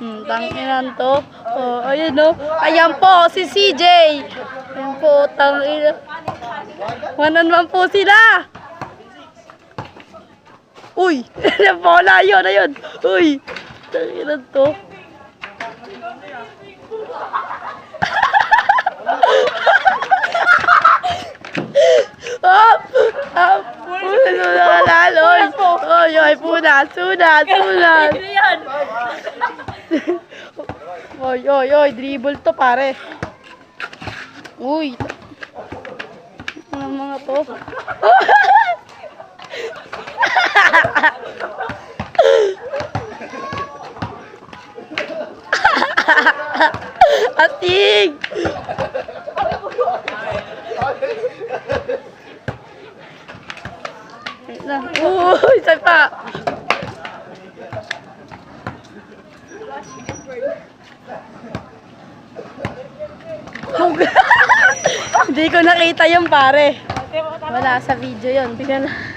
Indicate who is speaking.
Speaker 1: Tanginan to. Oh, ayun no. Ayan po, si CJ. Ayan po, tanginan. 1-on-1 po sila. Uy, bola yun, ayun. Uy, tanginan to. Sunat. Oy, dribble to pare. Uy. Ano mga to? Astig! Uy, saan pa? Hindi ko nakita yung pare. Wala sa video yun. Tingnan na.